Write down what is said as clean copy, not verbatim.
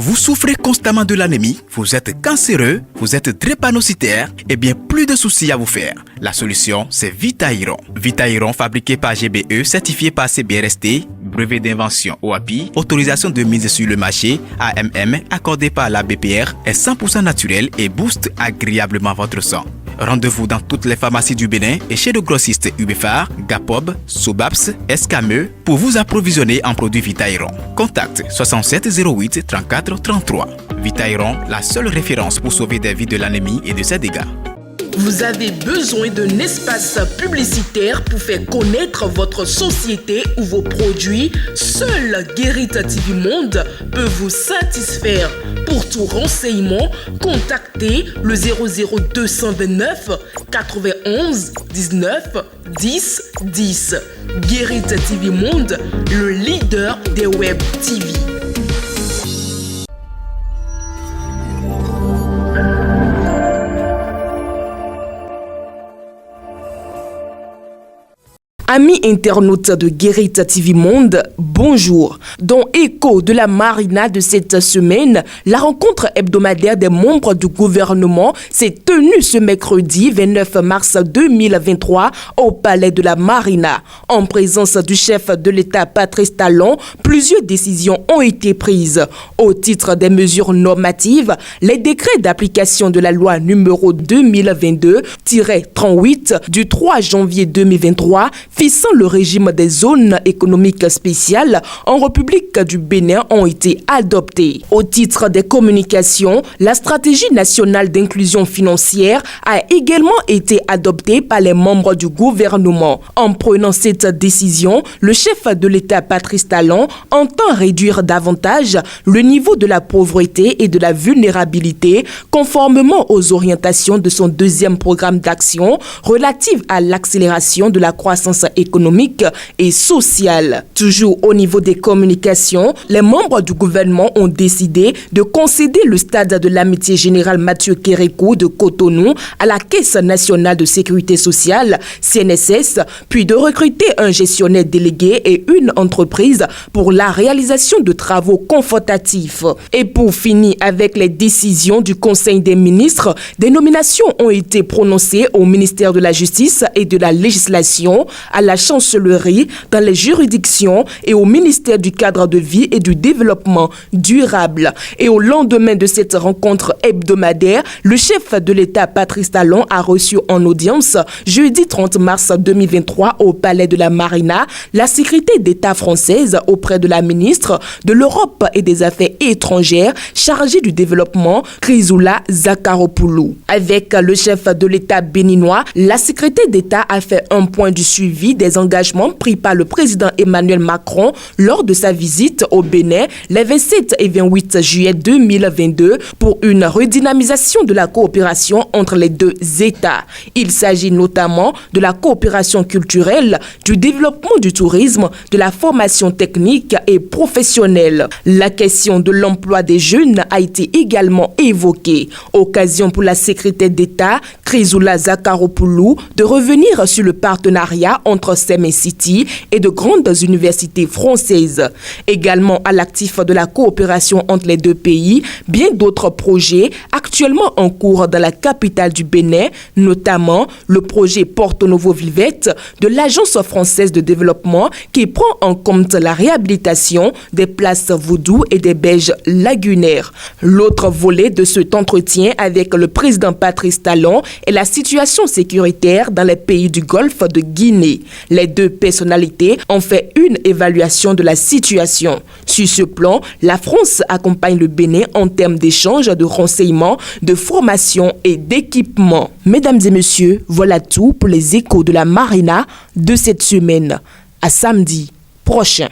Vous souffrez constamment de l'anémie, vous êtes cancéreux, vous êtes drépanocytaire, et bien plus de soucis à vous faire. La solution, c'est Vitairon. Vitairon, fabriqué par GBE, certifié par CBRST, brevet d'invention OAPI, autorisation de mise sur le marché, AMM, accordé par la BPR, est 100% naturel et booste agréablement votre sang. Rendez-vous dans toutes les pharmacies du Bénin et chez le grossiste Ubefar, Gapob, Sobaps, Escameux pour vous approvisionner en produits Vitairon. Contact 67 08 34 33. Vitairon, la seule référence pour sauver des vies de l'anémie et de ses dégâts. Vous avez besoin d'un espace publicitaire pour faire connaître votre société ou vos produits? Seul Guérit TV Monde peut vous satisfaire. Pour tout renseignement, contactez le 00229 91 19 10 10. Guérit TV Monde, le leader des web TV. Amis internautes de Guérit TV Monde, bonjour. Dans écho de la Marina de cette semaine, la rencontre hebdomadaire des membres du gouvernement s'est tenue ce mercredi 29 mars 2023 au Palais de la Marina. En présence du chef de l'État Patrice Talon, plusieurs décisions ont été prises. Au titre des mesures normatives, les décrets d'application de la loi numéro 2022-38 du 3 janvier 2023 fixant le régime des zones économiques spéciales en République du Bénin ont été adoptés. Au titre des communications, la stratégie nationale d'inclusion financière a également été adoptée par les membres du gouvernement. En prenant cette décision, le chef de l'État Patrice Talon entend réduire davantage le niveau de la pauvreté et de la vulnérabilité conformément aux orientations de son deuxième programme d'action relative à l'accélération de la croissance économique et sociale. Toujours au niveau des communications, les membres du gouvernement ont décidé de concéder le stade de l'amitié générale Mathieu Kérékou de Cotonou à la Caisse nationale de sécurité sociale, CNSS, puis de recruter un gestionnaire délégué et une entreprise pour la réalisation de travaux confortatifs. Et pour finir avec les décisions du Conseil des ministres, des nominations ont été prononcées au ministère de la Justice et de la Législation, à la chancellerie, dans les juridictions et au ministère du cadre de vie et du développement durable. Et au lendemain de cette rencontre hebdomadaire, le chef de l'État Patrice Talon a reçu en audience jeudi 30 mars 2023 au Palais de la Marina la secrétaire d'État française auprès de la ministre de l'Europe et des Affaires étrangères chargée du développement, Chrysoula Zakharopoulou. Avec le chef de l'État béninois, la secrétaire d'État a fait un point du suivi des engagements pris par le président Emmanuel Macron lors de sa visite au Bénin les 27 et 28 juillet 2022 pour une redynamisation de la coopération entre les deux États. Il s'agit notamment de la coopération culturelle, du développement du tourisme, de la formation technique et professionnelle. La question de l'emploi des jeunes a été également évoquée. Occasion pour la secrétaire d'État, Chrysoula Zakharopoulou, de revenir sur le partenariat entre Semen City et de grandes universités françaises. Également à l'actif de la coopération entre les deux pays, bien d'autres projets actuellement en cours dans la capitale du Bénin, notamment le projet Porto Novo Vivette de l'Agence française de développement qui prend en compte la réhabilitation des places Vaudou et des berges lagunaires. L'autre volet de cet entretien avec le président Patrice Talon est la situation sécuritaire dans les pays du Golfe de Guinée. Les deux personnalités ont fait une évaluation de la situation. Sur ce plan, la France accompagne le Bénin en termes d'échange de renseignements, de formation et d'équipement. Mesdames et messieurs, voilà tout pour les échos de la Marina de cette semaine. À samedi prochain.